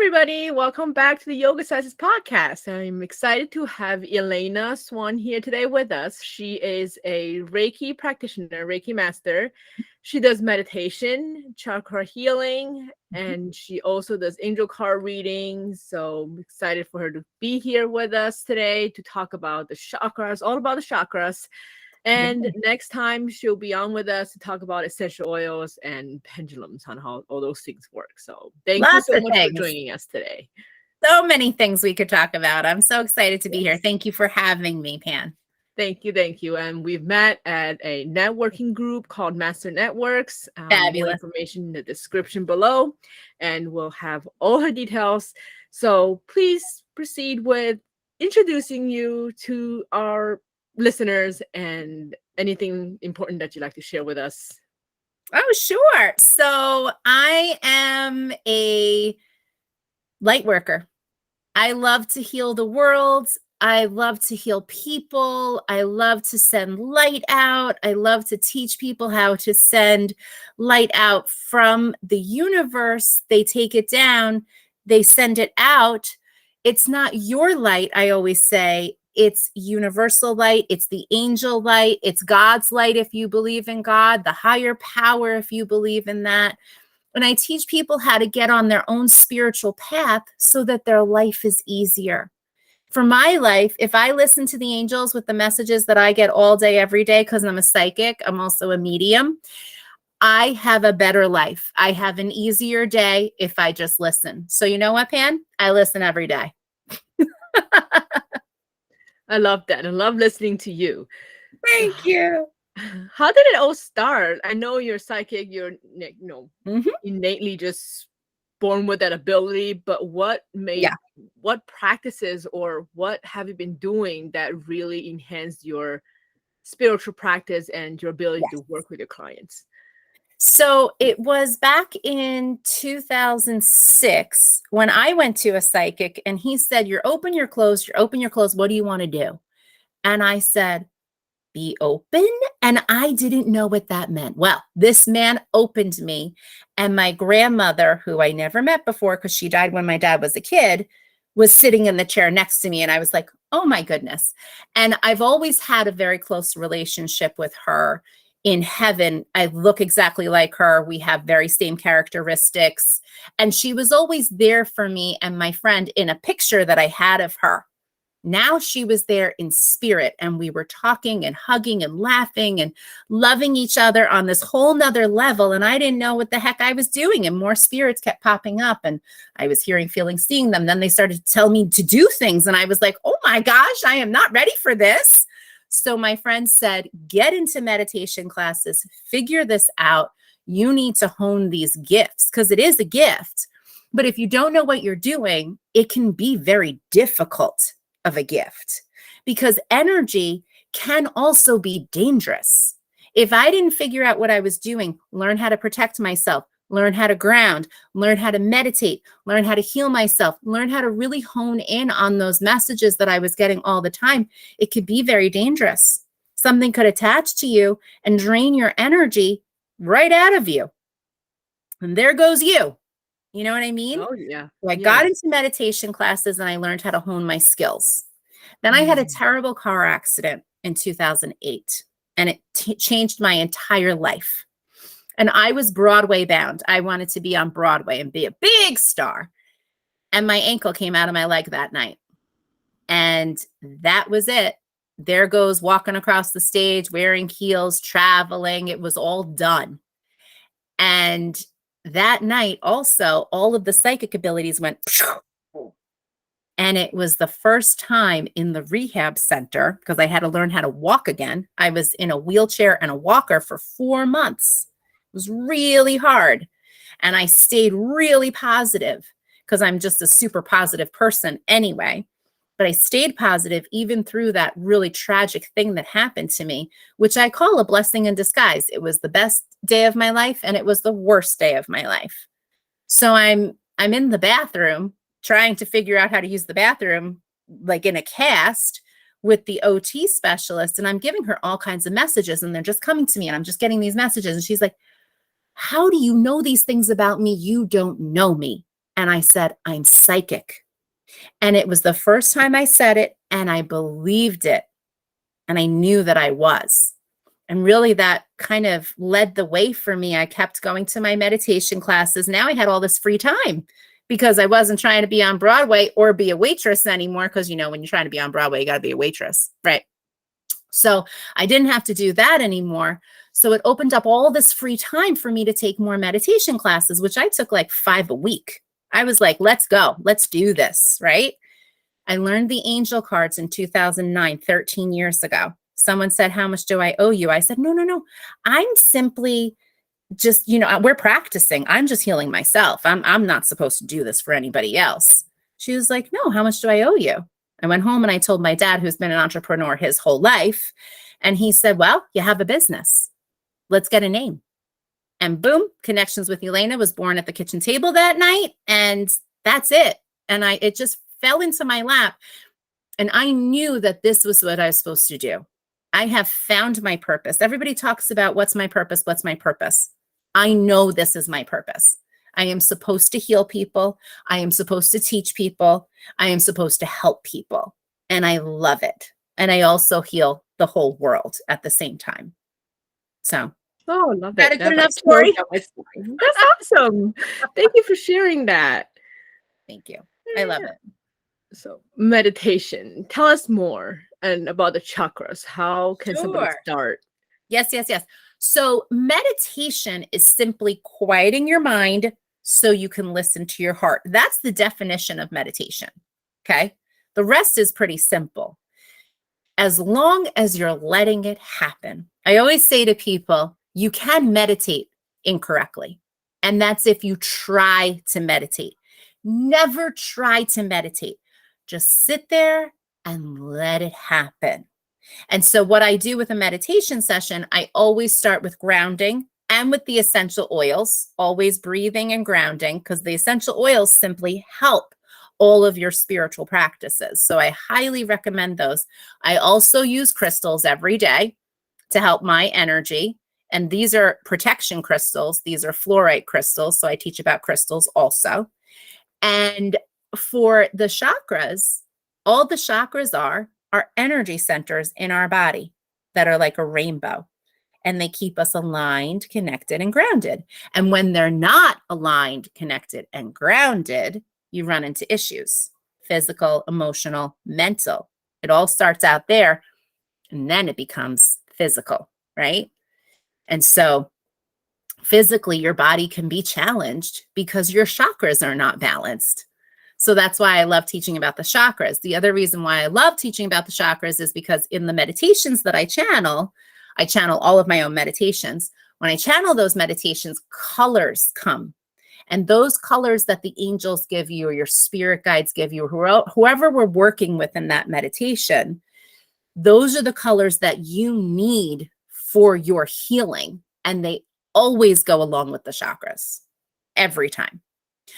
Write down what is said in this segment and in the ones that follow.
everybody. Welcome back to the Yoga Sessions podcast. I'm excited to have Elena Swan here today with us. She is a Reiki practitioner, Reiki Master. She does meditation, chakra healing, and she also does angel card readings. So I'm excited for her to be here with us today to talk about the chakras, all about the chakras. And next time she'll be on with us to talk about essential oils and pendulums on how all those things work. So thank you so much for joining us today. So many things we could talk about. I'm so excited to be here. Thank you for having me, Pan. Thank you. Thank you. And we've met at a networking group called Master Networks. Fabulous. More information in the description below, and we'll have all her details. So please proceed with introducing you to our listeners and anything important that you'd like to share with us. Oh, sure. So I am a light worker. I love to heal the world. I love to heal people. I love to send light out. I love to teach people how to send light out from the universe. They take it down, they send it out. It's not your light, I always say. It's universal light. It's the angel light. It's God's light if you believe in God, the higher power if you believe in that. And I teach people how to get on their own spiritual path so that their life is easier. For my life, if I listen to the angels with the messages that I get all day, every day, because I'm a psychic, I'm also a medium, I have a better life. I have an easier day if I just listen. So you know what, Pan? I listen every day. I love that. I love listening to you. Thank you. How did it all start? I know you're psychic, you're innately just born with that ability, but what practices or what have you been doing that really enhanced your spiritual practice and your ability to work with your clients? So it was back in 2006 when I went to a psychic and he said, you're open, you're closed, you're open, you're closed. What do you want to do? And I said, be open. And I didn't know what that meant. Well, this man opened me, and my grandmother, who I never met before because she died when my dad was a kid, was sitting in the chair next to me. And I was like, oh my goodness. And I've always had a very close relationship with her. In heaven, I look exactly like her. We have very same characteristics. And she was always there for me and my friend in a picture that I had of her. Now she was there in spirit, and we were talking and hugging and laughing and loving each other on this whole nother level. And I didn't know what the heck I was doing. And more spirits kept popping up, and I was hearing, feeling, seeing them. Then they started to tell me to do things. And I was like, oh my gosh, I am not ready for this. So my friend said, get into meditation classes, figure this out. You need to hone these gifts because it is a gift. But if you don't know what you're doing, it can be very difficult of a gift because energy can also be dangerous. If I didn't figure out what I was doing, learn how to protect myself, learn how to ground, learn how to meditate, learn how to heal myself, learn how to really hone in on those messages that I was getting all the time, it could be very dangerous. Something could attach to you and drain your energy right out of you. And there goes you. You know what I mean? Oh, yeah. So I got into meditation classes and I learned how to hone my skills. Then I had a terrible car accident in 2008, and it changed my entire life. And I was Broadway bound. I wanted to be on Broadway and be a big star. And my ankle came out of my leg that night. And that was it. There goes walking across the stage, wearing heels, traveling. It was all done. And that night also, all of the psychic abilities went. And it was the first time in the rehab center, because I had to learn how to walk again. I was in a wheelchair and a walker for 4 months. It was really hard. And I stayed really positive because I'm just a super positive person anyway. But I stayed positive even through that really tragic thing that happened to me, which I call a blessing in disguise. It was the best day of my life and it was the worst day of my life. So I'm in the bathroom trying to figure out how to use the bathroom, like in a cast with the OT specialist. And I'm giving her all kinds of messages and they're just coming to me and I'm just getting these messages. And she's like, how do you know these things about me? You don't know me. And I said, I'm psychic. And it was the first time I said it, and I believed it. And I knew that I was. And really that kind of led the way for me. I kept going to my meditation classes. Now I had all this free time because I wasn't trying to be on Broadway or be a waitress anymore. Because, you know, when you're trying to be on Broadway, you got to be a waitress, right? So I didn't have to do that anymore. So it opened up all this free time for me to take more meditation classes, which I took like 5 a week. I was like, let's go. Let's do this, right? I learned the angel cards in 2009, 13 years ago. Someone said, how much do I owe you? I said, no. I'm simply just, you know, we're practicing. I'm just healing myself. I'm not supposed to do this for anybody else. She was like, no, how much do I owe you? I went home and I told my dad, who's been an entrepreneur his whole life. And he said, well, you have a business. Let's get a name. And boom, Connections with Elena was born at the kitchen table that night. And that's it. And it just fell into my lap. And I knew that this was what I was supposed to do. I have found my purpose. Everybody talks about what's my purpose? What's my purpose? I know this is my purpose. I am supposed to heal people. I am supposed to teach people. I am supposed to help people. And I love it. And I also heal the whole world at the same time. So. Oh, I love That it. a good enough story? That's awesome. Thank you for sharing that. Thank you. I love it. So meditation. Tell us more and about the chakras. How can somebody start? Yes. So meditation is simply quieting your mind so you can listen to your heart. That's the definition of meditation. Okay. The rest is pretty simple. As long as you're letting it happen. I always say to people, you can meditate incorrectly. And that's if you try to meditate. Never try to meditate. Just sit there and let it happen. And so what I do with a meditation session, I always start with grounding and with the essential oils, always breathing and grounding, because the essential oils simply help all of your spiritual practices. So I highly recommend those. I also use crystals every day to help my energy. And these are protection crystals. These are fluorite crystals. So I teach about crystals also. And for the chakras, all the chakras are energy centers in our body that are like a rainbow. And they keep us aligned, connected, and grounded. And when they're not aligned, connected, and grounded, you run into issues: physical, emotional, mental. It all starts out there, and then it becomes physical, right? And so physically, your body can be challenged because your chakras are not balanced. So that's why I love teaching about the chakras. The other reason why I love teaching about the chakras is because in the meditations that I channel all of my own meditations. When I channel those meditations, colors come. And those colors that the angels give you or your spirit guides give you, or whoever we're working with in that meditation, those are the colors that you need for your healing. And they always go along with the chakras every time.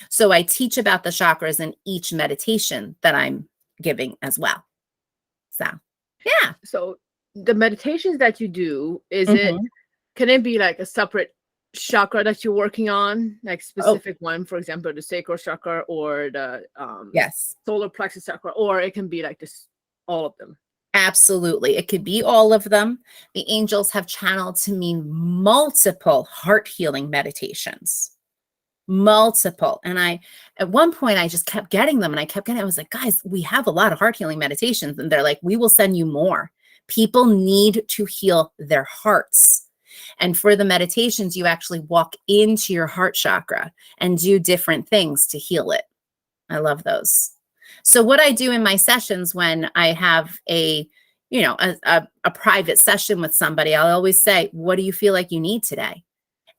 So I teach about the chakras in each meditation that I'm giving as well. So, yeah. So the meditations that you do, can it be like a separate chakra that you're working on, like specific one, for example, the sacral chakra or the solar plexus chakra, or it can be like this, all of them? Absolutely. It could be all of them. The angels have channeled to me multiple heart healing meditations. Multiple. And at one point, I just kept getting them, and I was like, guys, we have a lot of heart healing meditations. And they're like, we will send you more. People need to heal their hearts. And for the meditations, you actually walk into your heart chakra and do different things to heal it. I love those. So what I do in my sessions when I have a private session with somebody, I'll always say, what do you feel like you need today?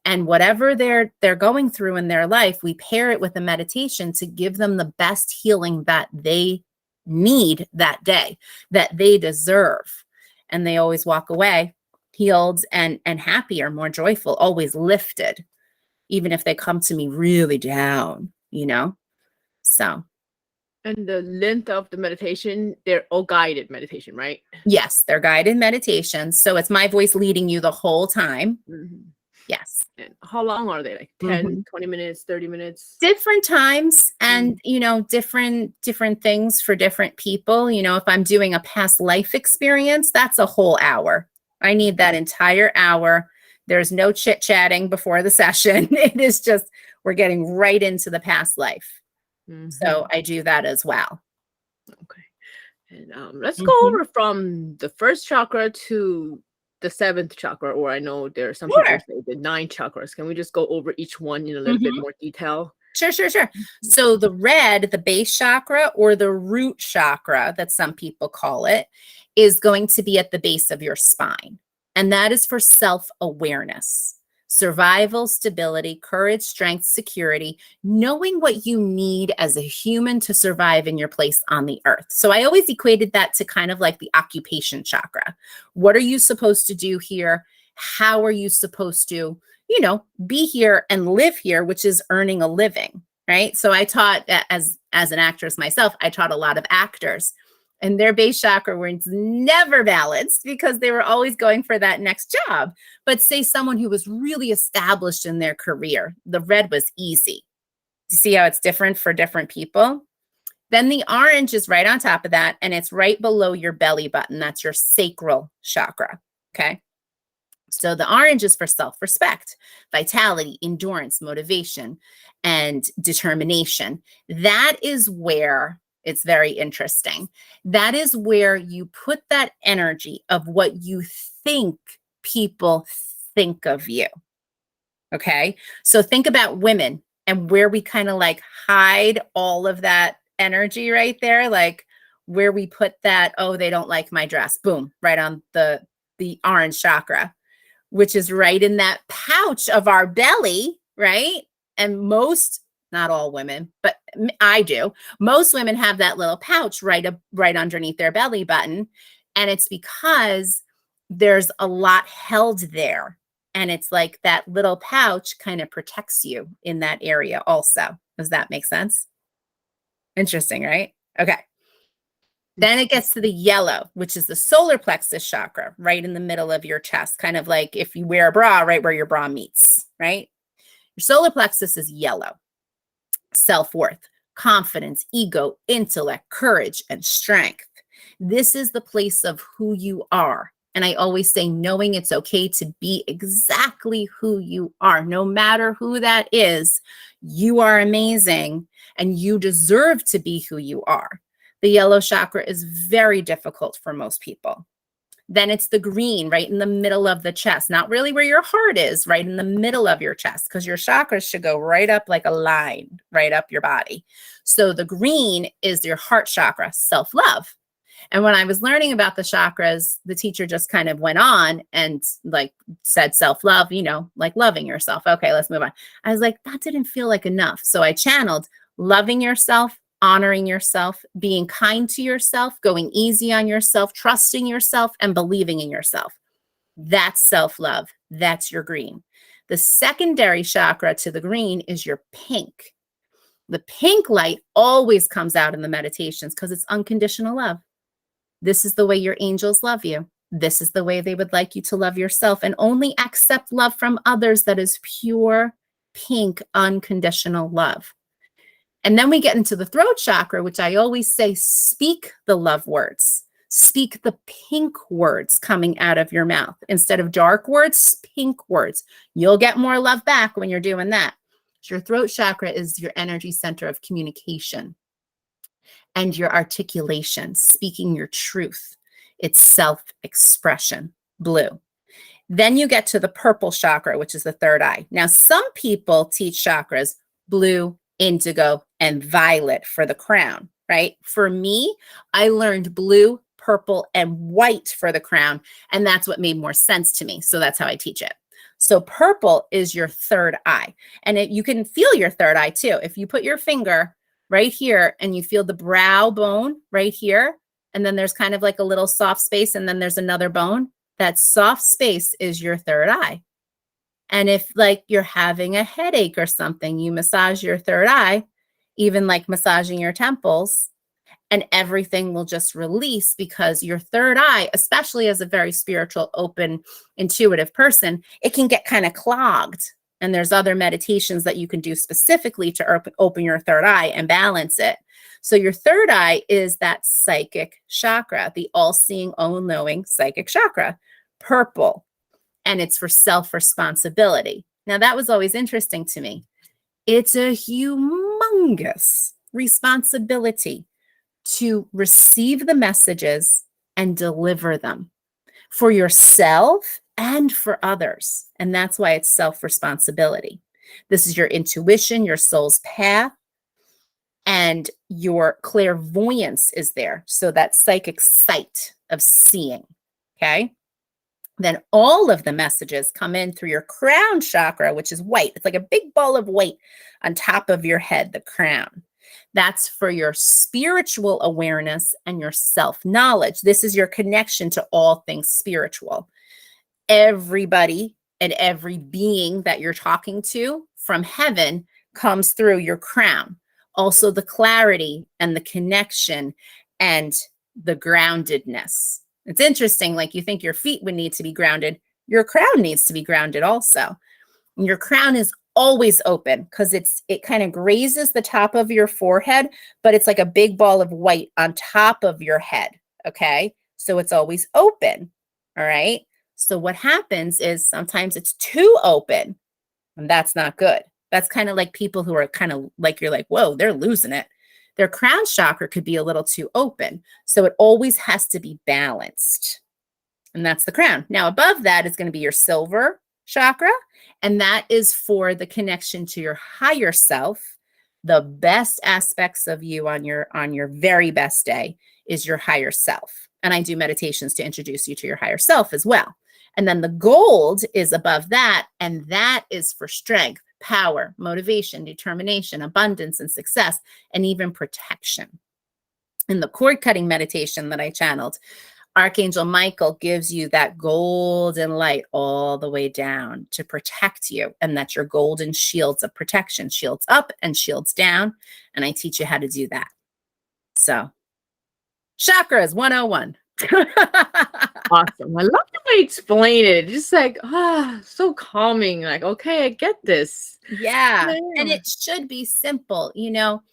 And whatever they're going through in their life, we pair it with a meditation to give them the best healing that they need that day, that they deserve. And they always walk away healed and happier, more joyful, always lifted, even if they come to me really down, So. And the length of the meditation, they're all guided meditation, right? Yes, they're guided meditations. So it's my voice leading you the whole time. Mm-hmm. Yes. And how long are they? Like 10, 20 minutes, 30 minutes? Different times, and different things for different people. If I'm doing a past life experience, that's a whole hour. I need that entire hour. There's no chit-chatting before the session. It is just, we're getting right into the past life. So I do that as well. Okay. And let's go over from the first chakra to the seventh chakra, or I know there are some people say the 9 chakras. Can we just go over each one in a little bit more detail? Sure. So the red, the base chakra, or the root chakra that some people call it, is going to be at the base of your spine. And that is for self-awareness, survival, stability, courage, strength, security, knowing what you need as a human to survive in your place on the earth. So I always equated that to kind of like the occupation chakra. What are you supposed to do here? How are you supposed to, be here and live here, which is earning a living, right? So I taught, as an actress myself, I taught a lot of actors, and their base chakra was never balanced because they were always going for that next job. But say someone who was really established in their career, the red was easy. You see how it's different for different people? Then the orange is right on top of that, and it's right below your belly button. That's your sacral chakra, okay? So the orange is for self-respect, vitality, endurance, motivation, and determination. That is where it's very interesting. That is where you put that energy of what you think people think of you. Okay. So think about women and where we kind of like hide all of that energy right there. Like where we put that, oh, they don't like my dress. Boom, right on the orange chakra, which is right in that pouch of our belly, right? And not all women, but I do. Most women have that little pouch right underneath their belly button. And it's because there's a lot held there. And it's like that little pouch kind of protects you in that area also. Does that make sense? Interesting, right? Okay. Then it gets to the yellow, which is the solar plexus chakra, right in the middle of your chest, kind of like if you wear a bra, right where your bra meets, right? Your solar plexus is yellow. Self-worth, confidence, ego, intellect, courage, and strength. This is the place of who you are. And I always say, knowing it's okay to be exactly who you are, no matter who that is, you are amazing and you deserve to be who you are. The yellow chakra is very difficult for most people. Then it's the green right in the middle of the chest, not really where your heart is, right in the middle of your chest, because your chakras should go right up like a line, right up your body. So the green is your heart chakra, self-love. And when I was learning about the chakras, the teacher just kind of went on and like said self-love, like loving yourself. Okay, let's move on. I was like, that didn't feel like enough. So I channeled loving yourself, honoring yourself, being kind to yourself, going easy on yourself, trusting yourself, and believing in yourself. That's self-love. That's your green. The secondary chakra to the green is your pink. The pink light always comes out in the meditations because it's unconditional love. This is the way your angels love you. This is the way they would like you to love yourself, and only accept love from others that is pure, pink, unconditional love. And then we get into the throat chakra, which I always say, speak the love words. Speak the pink words coming out of your mouth. Instead of dark words, pink words. You'll get more love back when you're doing that. Your throat chakra is your energy center of communication and your articulation, speaking your truth. It's self-expression, blue. Then you get to the purple chakra, which is the third eye. Now, some people teach chakras blue, indigo, and violet for the crown, right? For me, I learned blue, purple, and white for the crown, and that's what made more sense to me. So that's how I teach it. So purple is your third eye, and you can feel your third eye too. If you put your finger right here and you feel the brow bone right here, and then there's kind of like a little soft space, and then there's another bone, that soft space is your third eye. And if like you're having a headache or something, you massage your third eye, even like massaging your temples, and everything will just release, because your third eye, especially as a very spiritual, open, intuitive person, it can get kind of clogged. And there's other meditations that you can do specifically to open your third eye and balance it. So your third eye is that psychic chakra, the all-seeing, all-knowing psychic chakra, purple. And it's for self-responsibility. Now, that was always interesting to me. It's a humongous responsibility to receive the messages and deliver them for yourself and for others. And that's why it's self-responsibility. This is your intuition, your soul's path, and your clairvoyance is there. So that psychic sight of seeing, okay? Then all of the messages come in through your crown chakra, which is white. It's like a big ball of white on top of your head, the crown. That's for your spiritual awareness and your self-knowledge. This is your connection to all things spiritual. Everybody and every being that you're talking to from heaven comes through your crown. Also the clarity and the connection and the groundedness. It's interesting, like you think your feet would need to be grounded. Your crown needs to be grounded also. And your crown is always open because it kind of grazes the top of your forehead, but it's like a big ball of white on top of your head, okay? So it's always open, all right? So what happens is sometimes it's too open, and that's not good. That's kind of like people who are kind of like, you're like, whoa, they're losing it. Their crown chakra could be a little too open. So it always has to be balanced. And that's the crown. Now above that is going to be your silver chakra. And that is for the connection to your higher self. The best aspects of you on your very best day is your higher self. And I do meditations to introduce you to your higher self as well. And then the gold is above that. And that is for strength, power, motivation, determination, abundance, and success, and even protection. In the cord cutting meditation that I channeled, Archangel Michael gives you that golden light all the way down to protect you. And that's your golden shields of protection, shields up and shields down. And I teach you how to do that. So Chakras 101. Awesome. I love the way you explain it. Just like, so calming. Like, okay, I get this. Yeah. And Yeah. it should be simple. You know,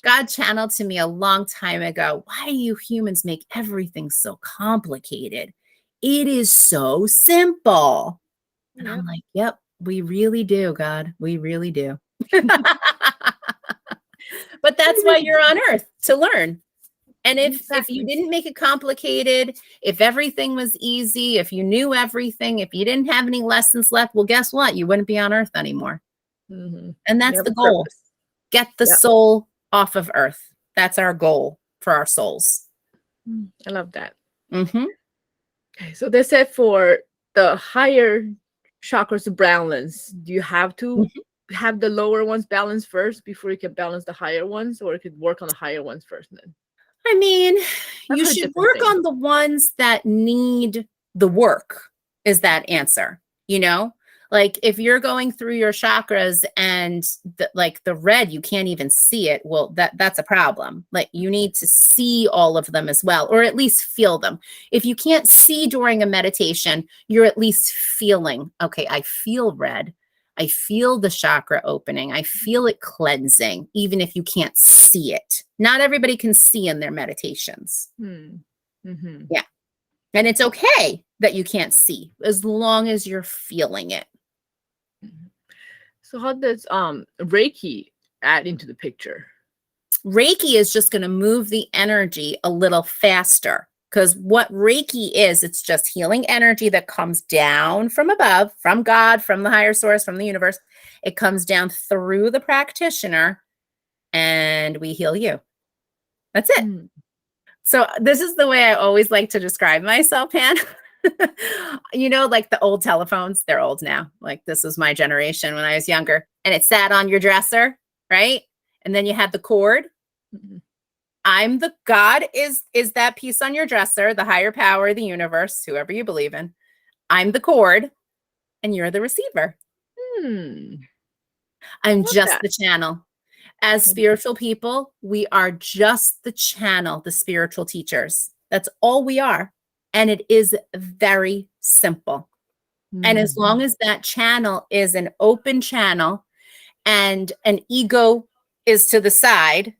God channeled to me a long time ago, why do you humans make everything so complicated? It is so simple. And I'm like, yep, we really do, God. We really do. But that's why you're on earth, to learn. And if you didn't make it complicated, if everything was easy, if you knew everything, if you didn't have any lessons left, well, guess what? You wouldn't be on earth anymore. Mm-hmm. And that's the goal. Purpose. Get the soul off of earth. That's our goal for our souls. I love that. Mm-hmm. Okay, so they said for the higher chakras, the brown ones, do you have to have the lower ones balanced first before you can balance the higher ones, or you could work on the higher ones first then? I mean, you should work on the ones that need the work, is that answer. You know, like if you're going through your chakras and the red, you can't even see it. Well, that's a problem. Like you need to see all of them as well, or at least feel them. If you can't see during a meditation, you're at least feeling, okay, I feel red. I feel the chakra opening. I feel it cleansing, even if you can't see it. Not everybody can see in their meditations. Mm-hmm. Yeah. And it's okay that you can't see as long as you're feeling it. So how does Reiki add into the picture? Reiki is just going to move the energy a little faster. Because what Reiki is, it's just healing energy that comes down from above, from God, from the higher source, from the universe. It comes down through the practitioner and we heal you. That's it. So this is the way I always like to describe myself, Han. You know, like the old telephones, they're old now. Like this was my generation when I was younger. And it sat on your dresser, right? And then you had the cord. I'm the God is that piece on your dresser, the higher power, the universe, whoever you believe in. I'm the cord and you're the receiver. I'm just the channel. As spiritual people, we are just the channel, the spiritual teachers. That's all we are. And it is very simple. And as long as that channel is an open channel and an ego is to the side,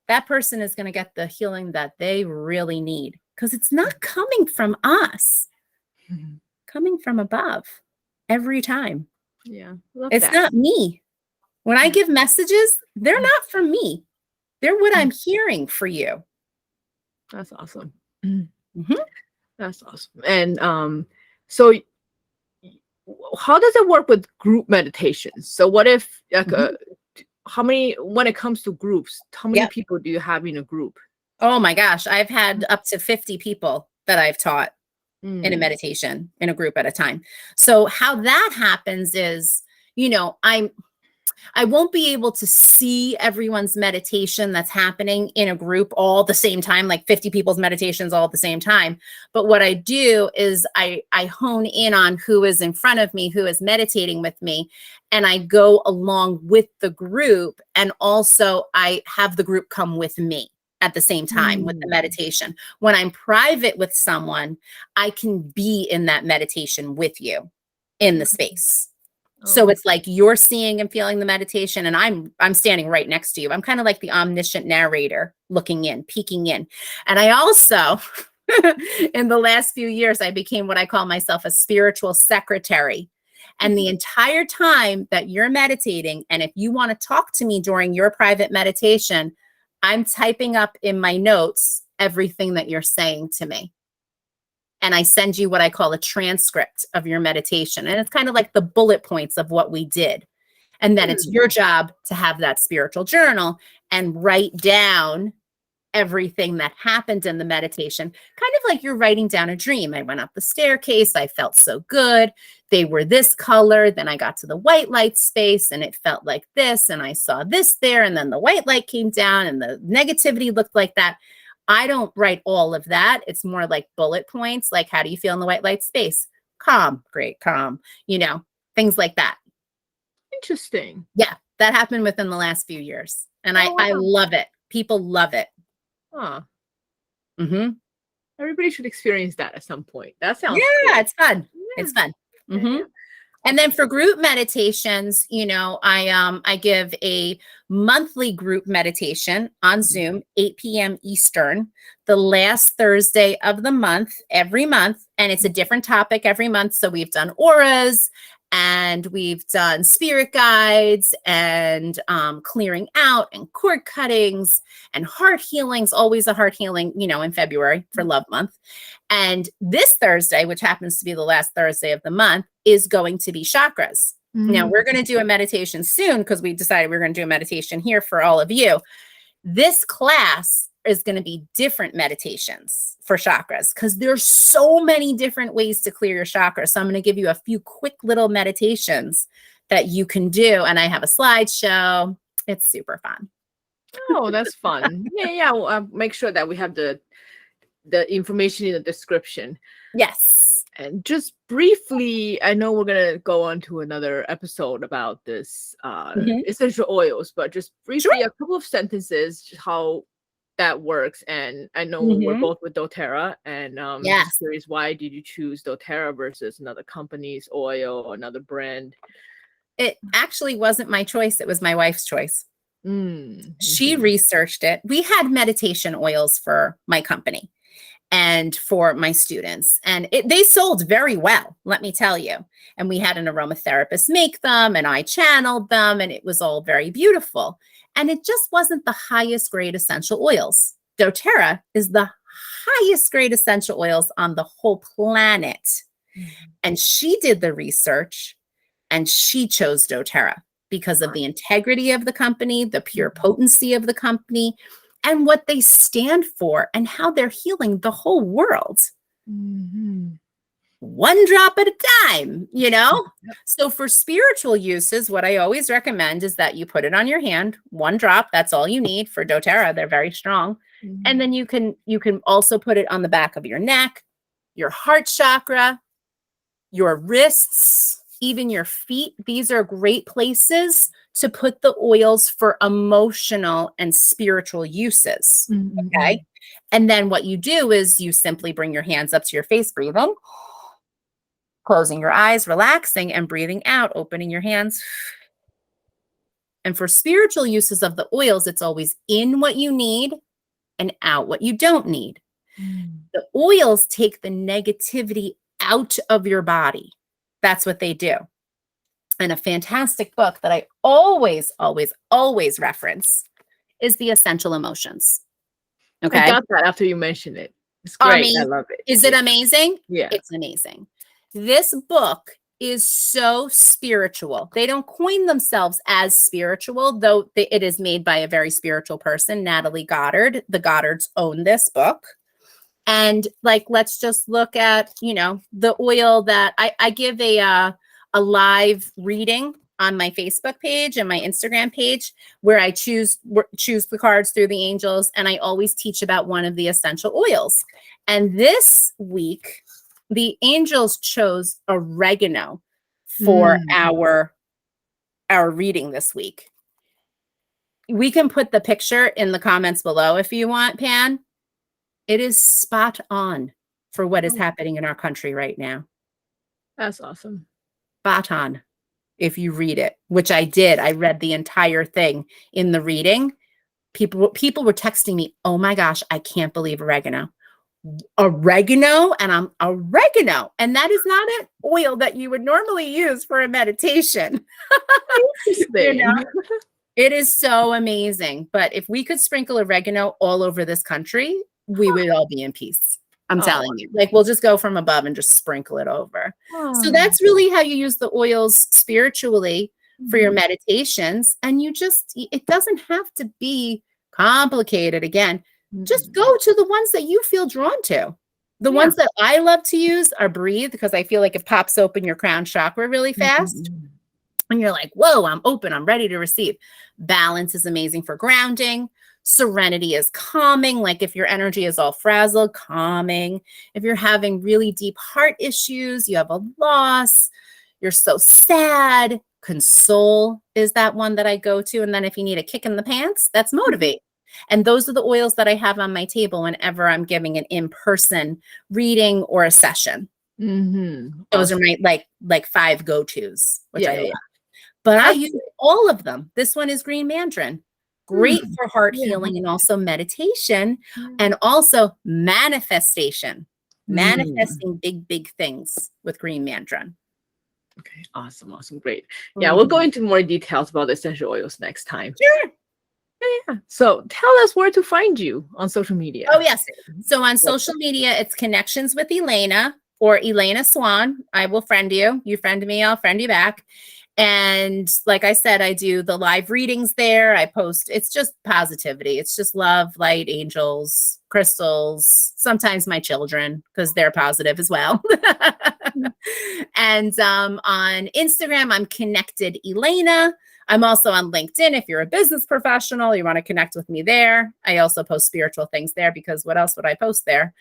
that person is going to get the healing that they really need, because it's not coming from us, coming from above every time. Yeah, love It's that. not me. When I give messages, they're not from me. They're what I'm hearing for you. That's awesome. Mhm. That's awesome. And so how does it work with group meditations? So what if like how many, when it comes to groups, how many Yep. people do you have in a group? Oh my gosh, I've had up to 50 people that I've taught in a Mm. meditation in a group at a time. So how that happens is, you know, I won't be able to see everyone's meditation that's happening in a group all the same time, like 50 people's meditations all at the same time. But what I do is I hone in on who is in front of me, who is meditating with me, and I go along with the group. And also I have the group come with me at the same time with the meditation. When I'm private with someone, I can be in that meditation with you in the space. So it's like you're seeing and feeling the meditation, and I'm standing right next to you. I'm kind of like the omniscient narrator looking in, peeking in. And I also, in the last few years, I became what I call myself a spiritual secretary. And the entire time that you're meditating, and if you want to talk to me during your private meditation, I'm typing up in my notes everything that you're saying to me. And I send you what I call a transcript of your meditation. And it's kind of like the bullet points of what we did. And then it's your job to have that spiritual journal and write down everything that happened in the meditation, kind of like you're writing down a dream. I went up the staircase. I felt so good. They were this color. Then I got to the white light space and it felt like this. And I saw this there. And then the white light came down and the negativity looked like that. I don't write all of that. It's more like bullet points, like how do you feel in the white light space? Calm, great, calm, you know, things like that. Interesting. Yeah, that happened within the last few years. And I love it. People love it. Huh. Mm-hmm. Everybody should experience that at some point. That sounds Yeah, cool. it's fun. Yeah. It's fun. Mm-hmm. Yeah. And then for group meditations, you know, I give a monthly group meditation on Zoom, 8 p.m. Eastern, the last Thursday of the month, every month. And it's a different topic every month. So we've done auras and we've done spirit guides and clearing out and cord cuttings and heart healings, always a heart healing, you know, in February for Love Month. And this Thursday, which happens to be the last Thursday of the month, is going to be chakras. Now, we're going to do a meditation soon because we decided we were going to do a meditation here for all of you. This class is going to be different meditations for chakras because there's so many different ways to clear your chakras. So I'm going to give you a few quick little meditations that you can do. And I have a slideshow. It's super fun. Oh, that's fun. Yeah. Well, make sure that we have the information in the description. Yes. And just briefly, I know we're gonna go on to another episode about this essential oils, but just briefly, a couple of sentences how that works. And I know we're both with doTERRA, and just curious, why did you choose doTERRA versus another company's oil or another brand? It actually wasn't my choice. It was my wife's choice. She researched it. We had meditation oils for my company and for my students, and they sold very well, let me tell you. And we had an aromatherapist make them, and I channeled them, and it was all very beautiful. And it just wasn't the highest grade essential oils. doTERRA is the highest grade essential oils on the whole planet. And she did the research, and she chose doTERRA because of the integrity of the company, the pure potency of the company, and what they stand for and how they're healing the whole world. One drop at a time, you know? So for spiritual uses, what I always recommend is that you put it on your hand, one drop, that's all you need for doTERRA. They're very strong. And then you can also put it on the back of your neck, your heart chakra, your wrists, even your feet. These are great places to put the oils for emotional and spiritual uses. Okay. And then what you do is you simply bring your hands up to your face, breathe in, closing your eyes, relaxing, and breathing out, opening your hands. And for spiritual uses of the oils, it's always in what you need and out what you don't need. The oils take the negativity out of your body. That's what they do. And a fantastic book that I always, always, always reference is The Essential Emotions. Okay. I got that after you mentioned it. It's I great. mean, I love it. Is it amazing? Yeah. It's amazing. This book is so spiritual. They don't coin themselves as spiritual, though it is made by a very spiritual person, Natalie Goddard. The Goddards own this book. And like, let's just look at, the oil that I give a live reading on my Facebook page and my Instagram page where I choose the cards through the angels. And I always teach about one of the essential oils. And this week, the angels chose oregano for our reading this week. We can put the picture in the comments below if you want, Pan. It is spot on for what is happening in our country right now. That's awesome. Spot on. If you read it, which I did. I read the entire thing in the reading. People were texting me, oh my gosh, I can't believe oregano. Oregano, and oregano. And that is not an oil that you would normally use for a meditation. It is so amazing. But if we could sprinkle oregano all over this country, we would all be in peace. I'm telling you, like, we'll just go from above and just sprinkle it over. So that's really how you use the oils spiritually for your meditations. And it doesn't have to be complicated. Again, just go to the ones that you feel drawn to. The ones that I love to use are breathe, because I feel like it pops open your crown chakra really fast. And you're like, whoa, I'm open. I'm ready to receive. Balance is amazing for grounding. Serenity is calming. Like if your energy is all frazzled, calming. If you're having really deep heart issues, you have a loss, you're so sad, console is that one that I go to. And then if you need a kick in the pants, that's motivate. And those are the oils that I have on my table whenever I'm giving an in-person reading or a session. Those are my like 5 go-tos, which I love. But I use all of them. This one is green mandarin. Great for heart healing and also meditation and also manifestation. Manifesting big, big things with green mandarin. Okay, awesome, great. Yeah, we'll go into more details about the essential oils next time. Sure. Yeah. So tell us where to find you on social media. Oh, yes. So on social media, it's Connections with Elena or Elena Swan. I will friend you. You friend me, I'll friend you back. And like I said, I do the live readings there. I post, it's just positivity. It's just love, light, angels, crystals, sometimes my children, because they're positive as well. And on Instagram, I'm Connected Elena. I'm also on LinkedIn. If you're a business professional, you want to connect with me there. I also post spiritual things there because what else would I post there?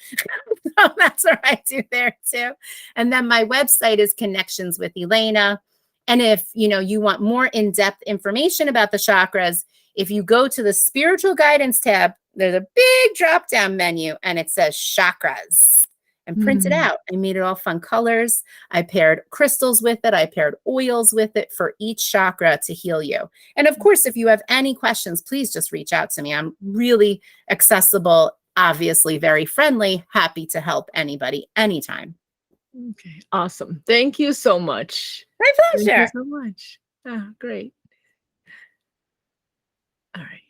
So that's what I do there too. And then my website is Connections with Elena. And if you want more in-depth information about the chakras, if you go to the spiritual guidance tab, there's a big drop-down menu and it says chakras. And print it out. I made it all fun colors. I paired crystals with it. I paired oils with it for each chakra to heal you. And of course, if you have any questions, please just reach out to me. I'm really accessible, obviously very friendly, happy to help anybody anytime. Okay, awesome. Thank you so much. My pleasure. Thank you so much. Great. All right.